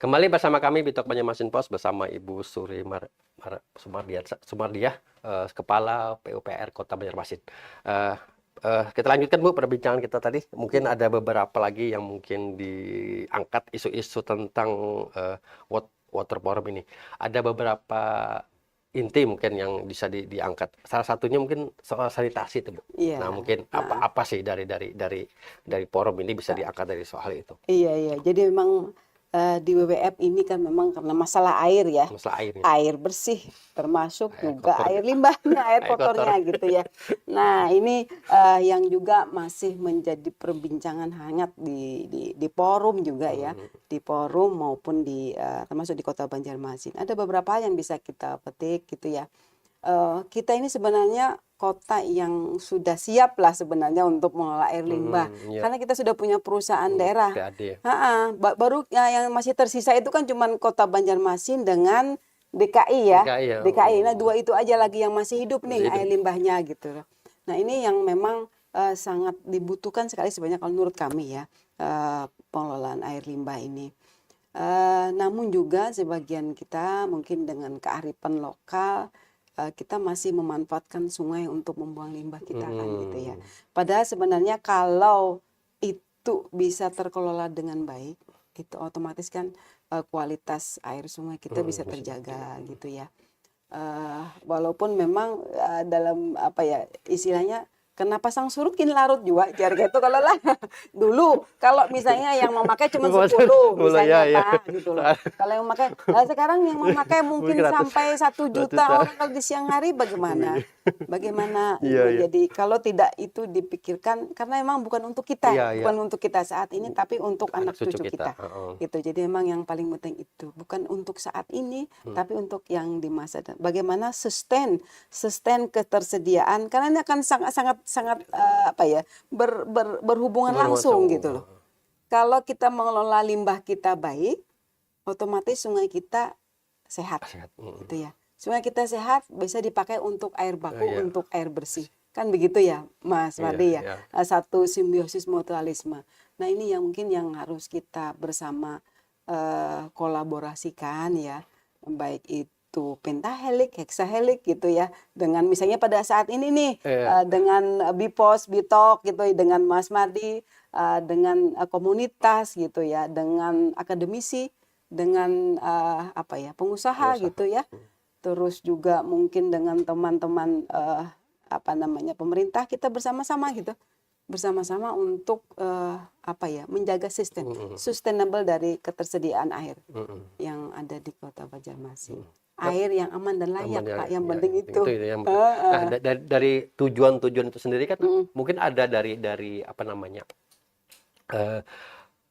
Kembali bersama kami Bitok Banjarmasin Pos bersama Ibu Suri Sumardia, Kepala PUPR Kota Banjarmasin. Kita lanjutkan Bu perbincangan kita tadi. Mungkin ada beberapa lagi yang mungkin diangkat isu-isu tentang water forum ini. Ada beberapa inti mungkin yang bisa diangkat. Salah satunya mungkin soal sanitasi itu, Bu. Iya. Nah, mungkin apa sih dari forum ini bisa diangkat dari soal itu? Iya. Jadi memang di WWF ini kan memang karena masalah air ya. Masalah airnya. Air bersih termasuk Air juga kotor. air limbahnya, air Air kotornya kotor. gitu ya. Nah, ini yang juga masih menjadi perbincangan hangat di forum juga ya. Di forum maupun termasuk di Kota Banjarmasin. Ada beberapa hal yang bisa kita petik gitu ya. Kita ini sebenarnya kota yang sudah siap lah sebenarnya untuk mengelola air limbah. Iya. Karena kita sudah punya perusahaan daerah. PAD ya. Baru yang masih tersisa itu kan cuman Kota Banjarmasin dengan DKI ya. DKI ya. DKI. Nah, dua itu aja lagi yang masih hidup nih Masih hidup. air limbahnya gitu. Nah, ini yang memang sangat dibutuhkan sekali sebenarnya kalau menurut kami ya, pengelolaan air limbah ini. Namun juga sebagian kita mungkin dengan kearifan lokal kita masih memanfaatkan sungai untuk membuang limbah kita kan gitu ya. Padahal sebenarnya kalau itu bisa terkelola dengan baik, itu otomatis kan kualitas air sungai kita bisa terjaga gitu ya. Walaupun memang dalam apa ya istilahnya kena pasang surut kini larut juga jarga itu kalau lah dulu kalau misalnya yang memakai cuma 10 misalnya Pak gitu loh. Kalau yang memakai sekarang yang memakai mungkin sampai 1 juta orang kalau di siang hari bagaimana? Jadi kalau tidak itu dipikirkan karena memang bukan untuk kita, bukan untuk kita saat ini tapi untuk anak cucu kita. Gitu. Jadi memang yang paling penting itu bukan untuk saat ini tapi untuk yang di masa depan. Bagaimana sustain ketersediaan karena ini akan sangat berhubungan langsung gitu loh. Kalau kita mengelola limbah kita baik, otomatis sungai kita sehat. Gitu ya. Sungai kita sehat bisa dipakai untuk air baku, untuk air bersih. Kan begitu ya, Mas Mardi ya. Satu simbiosis mutualisme. Nah, ini yang mungkin yang harus kita bersama kolaborasikan ya. Baik itu pentahelik, heksahelik gitu ya. Dengan misalnya pada saat ini nih dengan Bipos, Bitok gitu dengan Mas Mardi, dengan komunitas gitu ya, dengan akademisi, dengan pengusaha gitu ya. Terus juga mungkin dengan teman-teman pemerintah kita bersama-sama gitu. Bersama-sama untuk menjaga sustainable dari ketersediaan air yang ada di Kota Banjarmasin. Air yang aman dan layak, Pak, yang penting itu. Nah, dari tujuan-tujuan itu sendiri kan mungkin ada dari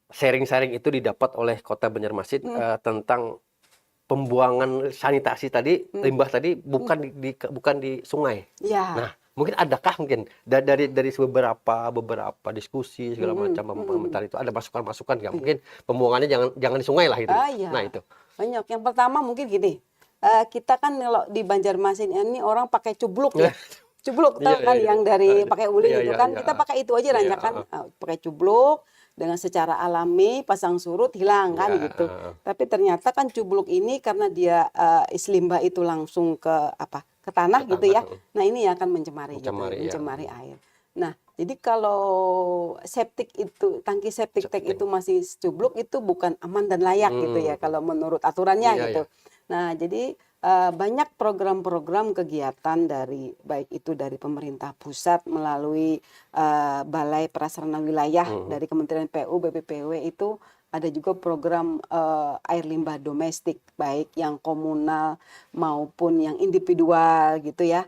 sharing-sharing itu didapat oleh Kota Banjarmasin tentang pembuangan sanitasi tadi, limbah tadi bukan di sungai. Ya. Nah, mungkin adakah mungkin dari beberapa diskusi segala macam komentar itu ada masukan-masukan nggak? Mungkin pembuangannya jangan di sungai lah itu. Nah, itu. Banyak. Yang pertama mungkin gini. Kita kan kalau di Banjarmasin ini orang pakai cubluk ya. Cubluk tahu kan yang dari pakai uli itu kan. Kita pakai itu aja ranjakan pakai cubluk dengan secara alami pasang surut hilang kan gitu. Tapi ternyata kan cubluk ini karena dia limbah itu langsung ke tanah gitu ya. Nah, ini yang akan mencemari air. Nah, jadi kalau tangki septic tank itu masih cubluk itu bukan aman dan layak gitu ya kalau menurut aturannya gitu. Nah, jadi banyak program-program kegiatan baik itu dari pemerintah pusat melalui Balai Prasarana Wilayah dari Kementerian PU, BPPW itu ada juga program air limbah domestik baik yang komunal maupun yang individual gitu ya.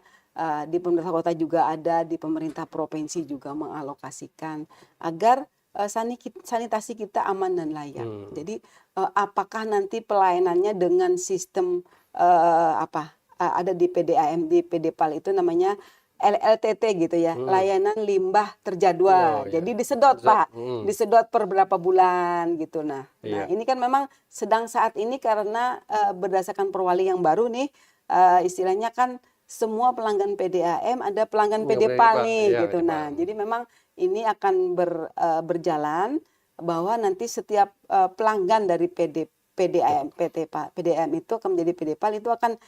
Di pemerintah kota juga ada, di pemerintah provinsi juga mengalokasikan agar sanitasi kita aman dan layak. Jadi apakah nanti pelayanannya dengan sistem ada di PDAM, di PDPAL itu namanya LLTT gitu ya, layanan limbah terjadwal. Jadi disedot Pak, disedot per berapa bulan gitu. Nah, ini kan memang sedang saat ini karena berdasarkan perwali yang baru nih, istilahnya kan semua pelanggan PDAM ada pelanggan PDPAL nih gitu. Nah, jadi memang ini akan berjalan bahwa nanti setiap pelanggan dari PDAM, PDAM itu akan menjadi PDPAL itu akan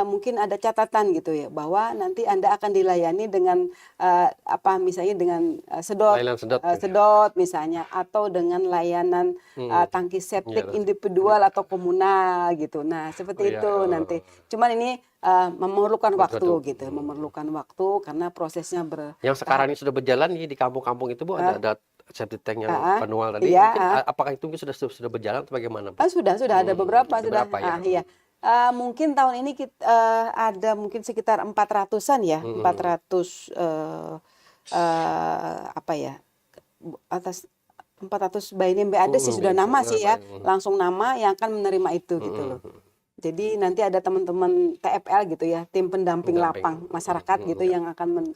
mungkin ada catatan gitu ya bahwa nanti Anda akan dilayani dengan misalnya dengan Layanan sedot. sedot misalnya atau dengan layanan tangki septik Iya, individual atau komunal gitu. Nah, seperti itu nanti. Cuman ini memerlukan waktu gitu, memerlukan waktu karena prosesnya Yang sekarang ini sudah berjalan nih di kampung-kampung itu Bu, ada septic tank yang manual tadi. iya, Mungkin apakah itu sudah berjalan atau bagaimana Bu? sudah ada beberapa sudah. Beberapa ya. Iya. Mungkin tahun ini kita ada mungkin sekitar 400-an ya, 400 atas 400 BAINIM BAD sih sudah nama sih ya, langsung nama yang akan menerima itu gitu loh. Jadi nanti ada teman-teman TFL gitu ya, tim pendamping lapang masyarakat gitu yang akan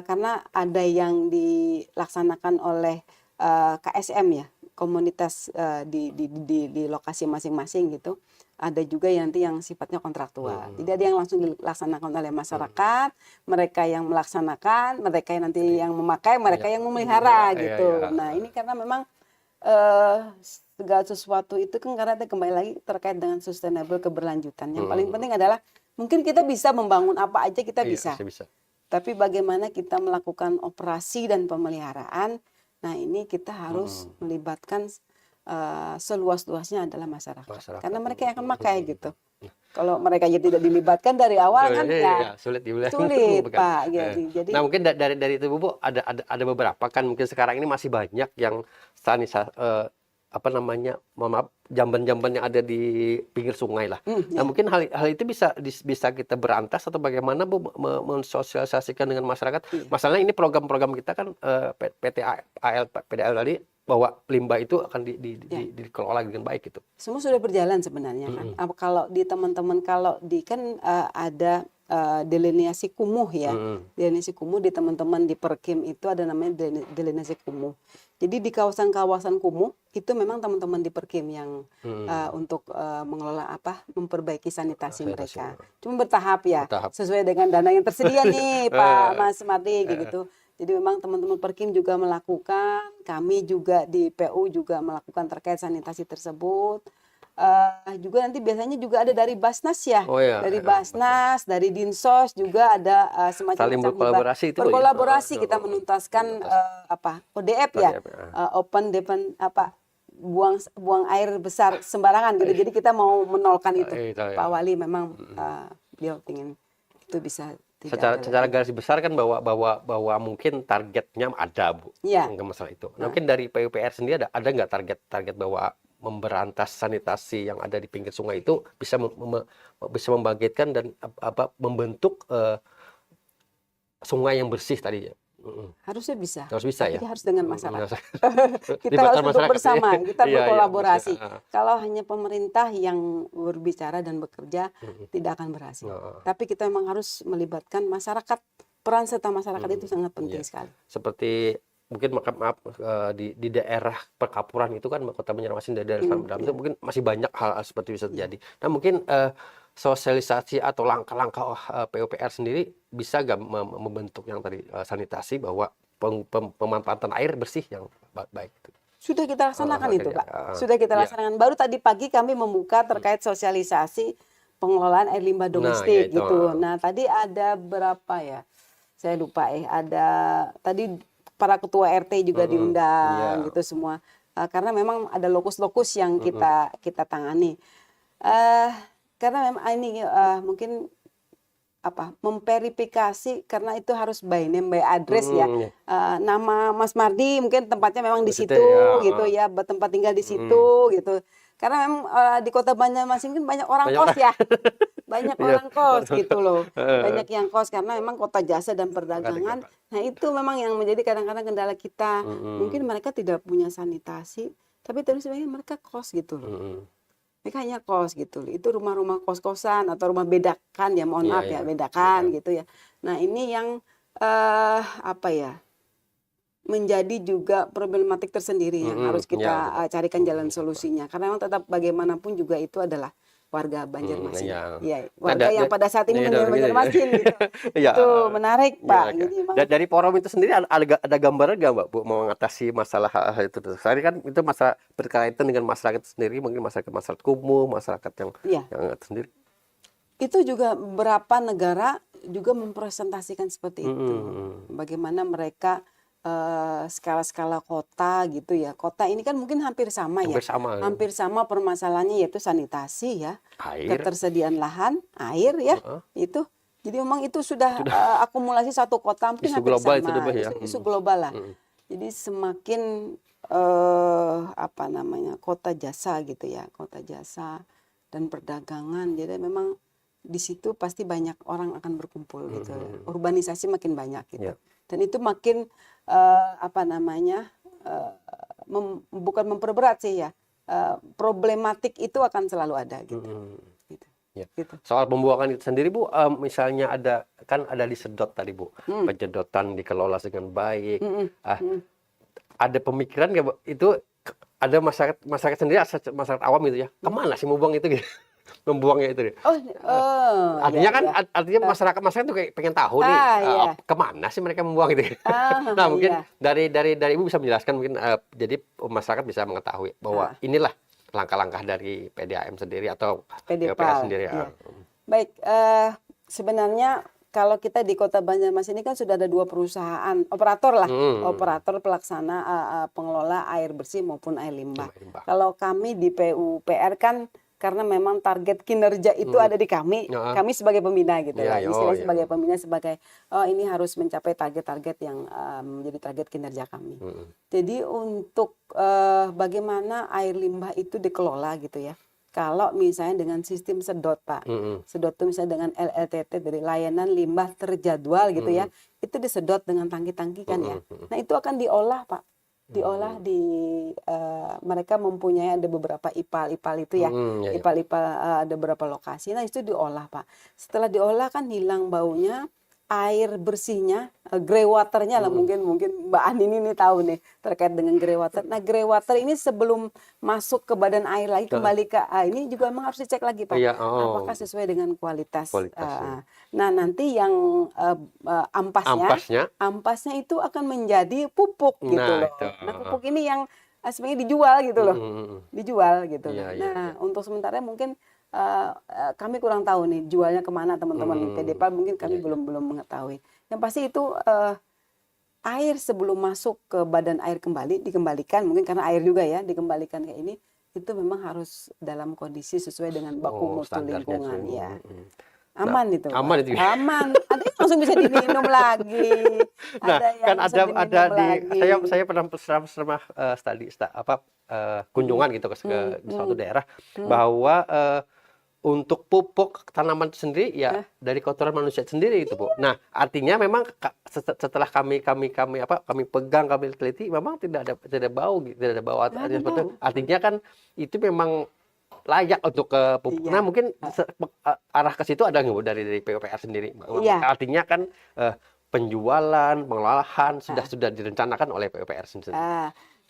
karena ada yang dilaksanakan oleh KSM ya, komunitas di lokasi masing-masing gitu. Ada juga nanti yang sifatnya kontraktual. Jadi ada yang langsung dilaksanakan oleh masyarakat, mereka yang melaksanakan, mereka yang nanti yang memakai, mereka yang memelihara gitu. Nah ini karena memang segala sesuatu itu kan karena kembali lagi terkait dengan sustainable keberlanjutan. Yang paling penting adalah mungkin kita bisa membangun apa aja kita bisa. Tapi bagaimana kita melakukan operasi dan pemeliharaan, nah ini kita harus melibatkan seluas-luasnya adalah masyarakat. Karena mereka yang akan pakai gitu. Kalau mereka tidak dilibatkan dari awal kan sulit Pak. Jadi nah mungkin dari itu Bu ada beberapa kan mungkin sekarang ini masih banyak yang jamban-jamban yang ada di pinggir sungai lah. Nah mungkin hal itu bisa kita berantas atau bagaimana Bu mensosialisasikan dengan masyarakat. Masalahnya ini program-program kita kan PDAL tadi bahwa limbah itu akan dikelola dengan baik gitu. Semua sudah berjalan sebenarnya kan. Kalau di teman-teman kan ada delineasi kumuh ya. Delineasi kumuh di teman-teman di Perkim itu ada namanya delineasi kumuh. Jadi di kawasan-kawasan kumuh itu memang teman-teman di Perkim yang untuk mengelola memperbaiki sanitasi mereka. Cuma bertahap ya. Sesuai dengan dana yang tersedia nih Pak Mas Mardi gitu. Jadi memang teman-teman Perkim juga melakukan, kami juga di PU juga melakukan terkait sanitasi tersebut. Juga nanti biasanya juga ada dari Basnas ya, dari Basnas, dari Dinsos juga ada semacam berkolaborasi itu berkolaborasi kita menuntaskan ODF ya, open defense buang air besar sembarangan gitu. Jadi kita mau menolkan itu. Pak Wali memang beliau ingin itu bisa secara garis besar kan bahwa mungkin targetnya ada Bu, nggak masalah itu. Mungkin dari PUPR sendiri ada nggak target bahwa memberantas sanitasi yang ada di pinggir sungai itu bisa membangkitkan dan membentuk sungai yang bersih tadi ya. Harusnya bisa. Harus bisa ya. Harus dengan masyarakat. Kita harus duduk bersama, kita berkolaborasi. Kalau hanya pemerintah yang berbicara dan bekerja tidak akan berhasil. Tapi kita memang harus melibatkan masyarakat. Peran serta masyarakat itu sangat penting sekali. Seperti mungkin di daerah perkapuran itu kan Kota Banjarmasin daerah itu mungkin masih banyak hal seperti itu bisa terjadi. Nah mungkin sosialisasi atau langkah-langkah PUPR sendiri bisa nggak membentuk yang tadi sanitasi bahwa pemanfaatan air bersih yang baik itu. Sudah kita laksanakan itu Pak. Sudah kita laksanakan. Baru tadi pagi kami membuka terkait sosialisasi pengelolaan air limbah domestik gitu. Nah tadi ada berapa ya? Saya lupa ada tadi para ketua RT juga diundang gitu semua. Karena memang ada lokus-lokus yang kita tangani. Karena memang ini mungkin memverifikasi karena itu harus by name by address ya. Nama Mas Mardi mungkin tempatnya memang di situ gitu ya, tempat tinggal di situ gitu. Karena memang di Kota Banjarmasin kan banyak orang kos ya. Banyak orang kos gitu loh. Banyak yang kos karena memang kota jasa dan perdagangan. Nah, itu memang yang menjadi kadang-kadang kendala kita. Mungkin mereka tidak punya sanitasi, tapi terus mereka kos gitu loh. Mereka hanya kos gitu. Itu rumah-rumah kos-kosan atau rumah bedakan ya, mohon maaf ya, bedakan gitu ya. Nah, ini yang menjadi juga problematik tersendiri yang harus kita carikan jalan solusinya. Karena memang tetap bagaimanapun juga itu adalah warga Banjarmasin. Iya. Ya, Nah, warga yang pada saat ini menjadi Banjarmasin gitu. Iya, Itu menarik, iya, Pak. Kak. Jadi memang Dari forum itu sendiri ada gambaran nggak, Mbak, Bu, mau mengatasi masalah hal itu? Soalnya kan itu masalah berkaitan dengan masyarakat sendiri, mungkin masyarakat kumuh, masyarakat ya, yang itu sendiri. itu juga beberapa negara juga mempresentasikan seperti itu. Mm-mm. Bagaimana mereka skala-skala kota gitu ya. Kota ini kan mungkin hampir sama ya. Hampir sama. Hampir sama permasalahannya yaitu sanitasi ya. Air. Ketersediaan lahan, air ya. Heeh. Itu. Jadi memang itu sudah akumulasi satu kota mungkin Isu hampir global sama. itu deh, ya. Isu global lah. Mm-mm. Jadi semakin apa namanya, kota jasa gitu ya. Kota jasa dan perdagangan. Jadi memang di situ pasti banyak orang akan berkumpul gitu. Urbanisasi makin banyak gitu. Ya. Dan itu makin apa namanya, bukan memperberat sih ya, problematik itu akan selalu ada gitu. Gitu. Ya. Gitu. Soal pembuangan itu sendiri, Bu, misalnya kan ada disedot tadi, Bu, penyedotan dikelola dengan baik. Ada pemikiran nggak, Bu, itu ada masyarakat sendiri, masyarakat awam gitu ya, kemana sih mau buang itu gitu? Membuangnya itu deh. Artinya ya, kan ya. artinya masyarakat tuh kayak pengen tahu nih iya. kemana sih mereka membuang itu. Nah, mungkin Iya. dari Ibu bisa menjelaskan mungkin jadi masyarakat bisa mengetahui bahwa inilah langkah-langkah dari PDAM sendiri atau PUPR sendiri. Iya. Baik, sebenarnya kalau kita di Kota Banjarmasin ini kan sudah ada 2 perusahaan operator lah, operator pelaksana pengelola air bersih maupun air limbah. Kalau kami di PUPR kan karena memang target kinerja itu ada di kami sebagai pembina gitu lah, istilahnya sebagai pembina, sebagai ini harus mencapai target-target yang menjadi target kinerja kami. Jadi untuk bagaimana air limbah itu dikelola gitu ya. Kalau misalnya dengan sistem sedot, Pak, sedot itu misalnya dengan LLTT dari layanan limbah terjadwal gitu ya, itu disedot dengan tangki-tangki kan ya. Nah itu akan diolah, Pak, diolah di mereka mempunyai ada beberapa ipal itu ya, ipal ada beberapa lokasi. Nah itu diolah, Pak. Setelah diolah kan hilang baunya, air bersihnya, grey waternya lah, mungkin Mbak Ani ini tahu nih terkait dengan grey water. Nah grey water ini sebelum masuk ke badan air lagi kembali ke ini juga memang harus dicek lagi, Pak, apakah sesuai dengan kualitas. Nah nanti yang ampasnya itu akan menjadi pupuk gitu loh. Nah pupuk ini yang sebenarnya dijual gitu loh, dijual gitu. Nah untuk sementara mungkin kami kurang tahu nih jualnya kemana teman-teman di PDPAL, mungkin kami belum mengetahui. Yang pasti itu air sebelum masuk ke badan air dikembalikan, mungkin karena air juga ya, dikembalikan kayak ini, itu memang harus dalam kondisi sesuai dengan baku mutu lingkungan ya. Aman itu. Aman itu. Aman. Ada yang langsung bisa diminum lagi. Nah, kan ada saya pernah kunjungan gitu ke suatu daerah bahwa untuk pupuk tanaman itu sendiri ya dari kotoran manusia sendiri itu, Bu. Nah, artinya memang setelah kami pegang, kami teliti, memang tidak ada bau, tidak ada bau. Artinya kan itu memang layak untuk ke pupuk. Nah, mungkin arah ke situ ada nggak, Bu, dari PUPR sendiri? Artinya kan penjualan, pengolahan sudah direncanakan oleh PUPR sendiri.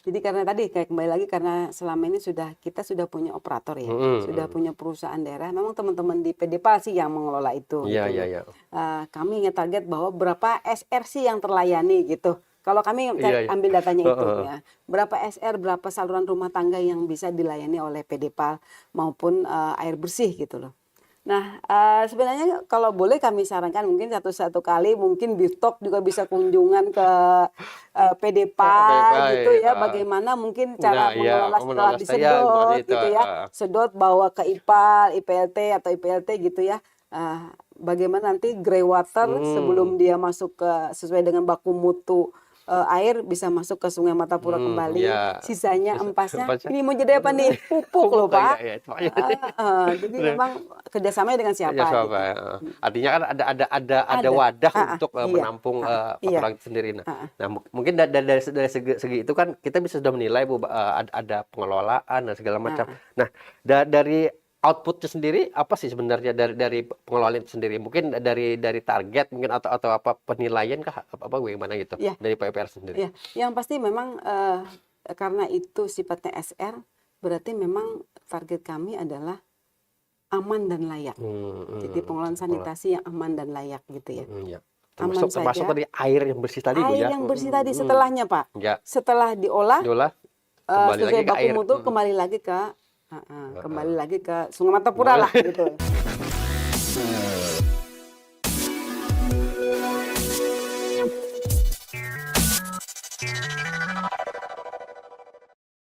Jadi karena tadi kayak kembali lagi, karena selama ini kita sudah punya operator ya, sudah punya perusahaan daerah. Memang teman-teman di PDPAL sih yang mengelola itu. Iya. Kami ingin target bahwa berapa SR sih yang terlayani gitu. Kalau kami ambil datanya itu ya, berapa SR, berapa saluran rumah tangga yang bisa dilayani oleh PDPAL maupun air bersih gitu loh. Nah, sebenarnya kalau boleh kami sarankan mungkin satu kali mungkin Birtok juga bisa kunjungan ke PDPAL gitu ya, bagaimana mungkin cara mengelola setelah disedot gitu ya, sedot bawa ke IPLT atau IPLT gitu ya. Bagaimana nanti grey water sebelum dia masuk ke sesuai dengan baku mutu air bisa masuk ke Sungai Martapura kembali, sisanya ampasnya ini mau jadi apa nih, pupuk loh, Pak. Jadi memang kerjasamanya dengan siapa? Gitu. Artinya kan ada wadah untuk menampung kotoran itu sendiri. Nah, mungkin dari segi itu kan kita bisa sudah menilai, Bu, ada pengelolaan dan segala macam. Nah, dari outputnya sendiri apa sih sebenarnya dari pengelolaan itu sendiri? Mungkin dari target mungkin atau apa penilaian kah, apa bagaimana gitu dari PUPR sendiri? Ya, yang pasti memang karena itu sifatnya SR, berarti memang target kami adalah aman dan layak. Jadi pengelolaan sanitasi yang aman dan layak gitu ya. Ya. Aman Termasuk saja. tadi air yang bersih tadi Bu Air ya. yang bersih tadi setelahnya Pak. Ya, Setelah diolah itulah kembali sesuai lagi ke baku air. mutu kembali lagi ke kembali lagi ke Sungai Matapura lah gitu.